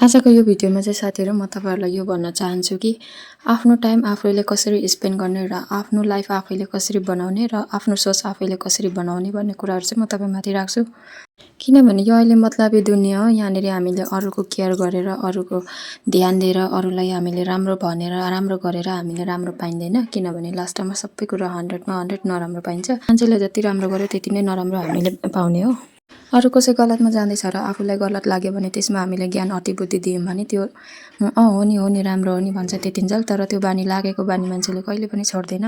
आजको यो भिडियोमा चाहिँ साथीहरु म तपाईहरुलाई यो भन्न चाहन्छु कि आफ्नो टाइम आफैले कसरी स्पेन्ड गर्ने र आफ्नो लाइफ आफैले कसरी बनाउने र आफ्नो सोच आफैले कसरी बनाउने भन्ने कुराहरु चाहिँ म तपाईमाथि राख्छु। किनभने यो अहिले मतलबी दुनिया हो। यहाँनेरि हामीले अरूको केयर गरेर अरूको ध्यान दिएर अरूलाई हामीले राम्रो भनेर राम्रो गरेर हामीले राम्रो पाइँदैन। किनभने लास्टमा सबै कुरा 100 मा 100 नराम्रो पाइन्छ। मान्छेले जति राम्रो गर्यो त्यति नै नराम्रो हामीले पाउने हो। अरु कसै गलतमा जाँदैछ र आफूलाई गलत लाग्यो भने त्यसमा हामीले ज्ञान अति बुद्धि दियौं भने त्यो हो नि राम्रो हो नि भन्छ त्यतिन्जेल। तर त्यो बानी लागेको बानी मान्छेले कहिले पनि छोड्दैन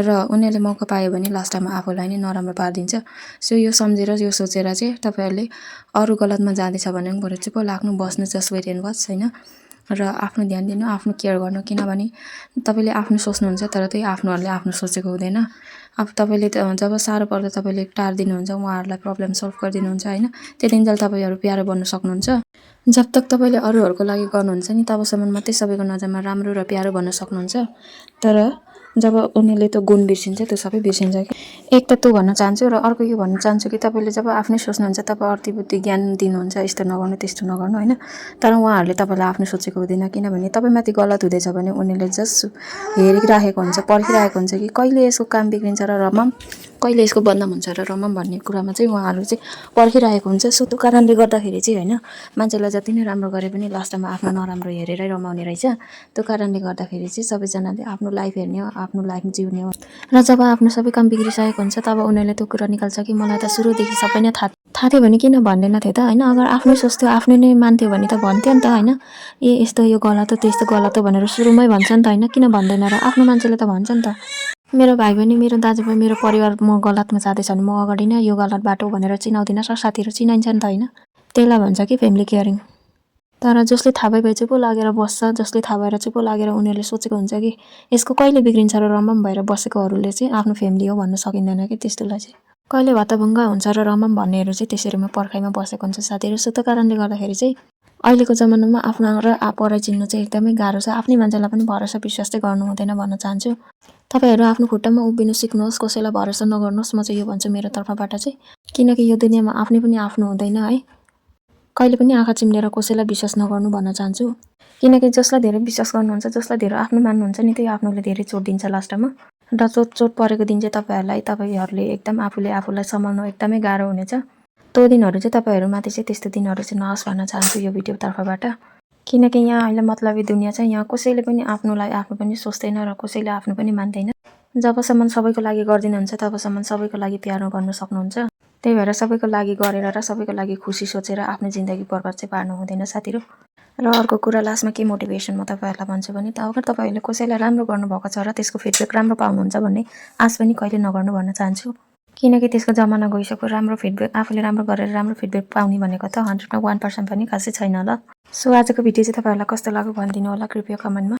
र उनीहरुले मौका पायो भने लास्टमा आफूलाई नै नराम्रो पार्दिन्छ। सो यो सम्झेर यो सोचेर चाहिँ तपाईहरुले अरु गलतमा जाँदैछ भने बरु चुप लाग्नु बस्नु जस्ट वेट एन्ड वाच हैन र आफ्नो ध्यान दिनु आफ्नो केयर गर्नु। किनभने तपाईले आफ्नो सोच्नुहुन्छ तर त्यही आफ्नोहरुले आफ्नो सोचेको हुँदैन। अब तपाईले जब सारो पर्दा तपाईले टार्दिनुहुन्छ उहाँहरुलाई प्रब्लम सल्भ गर्दिनुहुन्छ हैन त्यतिन्जेल तपाईहरु प्यारो बन्न सक्नुहुन्छ। जब तक तपाईले अरूहरुको लागि गर्नुहुन्छ नि तबसम्म मात्रै सबैको नजरमा राम्रो र प्यारो बन्न सक्नुहुन्छ। तर जब उनीले त्यो गुण बिर्सिन्छ त्यो सबै बिर्सिन्छ के। एक त त्यो भन्न चाहन्छु र अर्को यो भन्न चाहन्छु कि तपाईले जब आफ्नै सोच्नुहुन्छ तब अति बुद्धि ज्ञान दिनुहुन्छ यस्तो नगर्नु त्यस्तो नगर्नु हैन। तर उहाँहरुले तपाईलाई आफ्नो सोचेको हुँदैन। किनभने तपाईमाथि गलत हुँदैछ भने उनीले जस्ट हेरिराखेको हुन्छ पर्खिराखेको हुन्छ कि कहिले यसको काम बिग्रिन्छ र रमम कहिले यसको बदनाम हुन्छ र रमम भन्ने कुरामा चाहिँ उहाँहरु चाहिँ पर्खिराखेको हुन्छ। सो त्यो कारणले गर्दाखेरि चाहिँ हैन मान्छेलाई जति नै राम्रो गरे पनि लास्टमा आफ्नो नराम्रो हेरेरै रमाउने रहेछ। त्यो कारणले गर्दाखेरि चाहिँ सबैजनाले आफ्नो लाइफ हेर्ने हो आफ्नो लाइफ जिउने हो। र जब आफ्नो सबै काम बिग्रिसकेको हुन्छ तब उनीहरुले त्यो कुरा निकाल्छ कि मलाई त सुरुदेखि सबै नै थाहा थियो भने किन भन्दैन थियो त हैन। अगर आफ्नो सोच्थ्यो आफ्नो नै मान्थ्यो भने त भन्थ्यो नि त हैन। यस्तो यो गलत हो त्यस्तो गलत हो भनेर सुरुमै भन्छ नि त हैन। किन भन्दैन र आफ्नो मान्छेले त भन्छ नि त। मेरो भाइ बहिनी मेरो दाजुभाइ मेरो परिवार म गलतमा जाँदैछ भने म अगाडि नै यो गलत बाटो भनेर चिनाउँदिन र साथीहरु चिनाइन्छ नि त हैन। त्यसलाई भन्छ कि फ्यामिली केयरिङ। तर जसले थाहा भए चुप लागेर बस्छ जसले थाहा भएर चुप लागेर उनीहरुले सोचेको हुन्छ कि यसको कहिले बिग्रिन्छ र रमम भएर बसेकोहरुले चाहिँ आफ्नो फ्यामिली हो भन्न सकिँदैन कि त्यस्तोलाई चाहिँ। कहिले भतभंग हुन्छ र रमम भन्नेहरु चाहिँ त्यसैमा पर्खाइमा बसेको हुन्छ साथीहरु। सो त्यो कारणले गर्दाखेरि चाहिँ अहिलेको जमानामा आफ्नो र पराई चिन्नु चाहिँ एकदमै गाह्रो छ। आफ्नै मान्छेलाई पनि भरोसा विश्वास चाहिँ गर्नु हुँदैन भन्न चाहन्छु। तपाईहरु आफ्नो खुट्टामा उभिनु सिक्नुहोस् कसैलाई भरोसा नगर्नुहोस् म चाहिँ यो भन्छु मेरो तर्फबाट चाहिँ। किनकि यो दुनियामा आफ्नै पनि आफ्नो हुँदैन है। कहिले पनि आँखा चिम्लेर कसैलाई विश्वास नगर्नु भन्न चाहन्छु। किनकि जसलाई धेरै विश्वास गर्नुहुन्छ जसलाई धेरै आफ्नो मान्नुहुन्छ नि त्यही आफ्नोले धेरै चोट दिन्छ लास्टमा। र चोट परेको दिन चाहिँ तपाईहरुले एकदम आफूलाई सम्हाल्नु एकदमै गाह्रो हुनेछ। त्यो दिनहरु चाहिँ तपाईहरुमाथि चाहिँ त्यस्तो दिनहरु चाहिँ नआओस् भन्न चाहन्छु यो भिडियो तर्फबाट। किनकि यहाँ अहिले मतलबी दुनिया छ। यहाँ कसैले पनि आफ्नोलाई आफ्नो पनि सोच्दैन र कसैले आफ्नो पनि मान्दैन। जबसम्म सबैको लागि गर्दिनुहुन्छ तबसम्म सबैको लागि प्यारो गर्न सक्नुहुन्छ। त्यही भएर सबैको लागि गरेर र सबैको लागि खुसी सोचेर आफ्नो जिन्दगी बर्बाद चाहिँ पार्नु हुँदैन साथीहरु। र अर्को कुरा लास्टमा के मोटिभेसन म तपाईहरुलाई भन्छु भने त अगर तपाईहरुले कसैलाई राम्रो गर्नुभएको छ र त्यसको फिडब्याक राम्रो पाउनुहुन्छ भन्ने आश पनि कहिले नगर्नु भन्न चाहन्छु। किनकि त्यसको जमाना गइसक्यो। राम्रो फिडब्याक आफूले राम्रो गरेर राम्रो फिडब्याक पाउने भनेको त 100 मा 1% पनि खासै छैन ल। सो आजको भिडियो चाहिँ तपाईहरुलाई कस्तो लाग्यो भनिदिनु होला कृपया कमेन्टमा।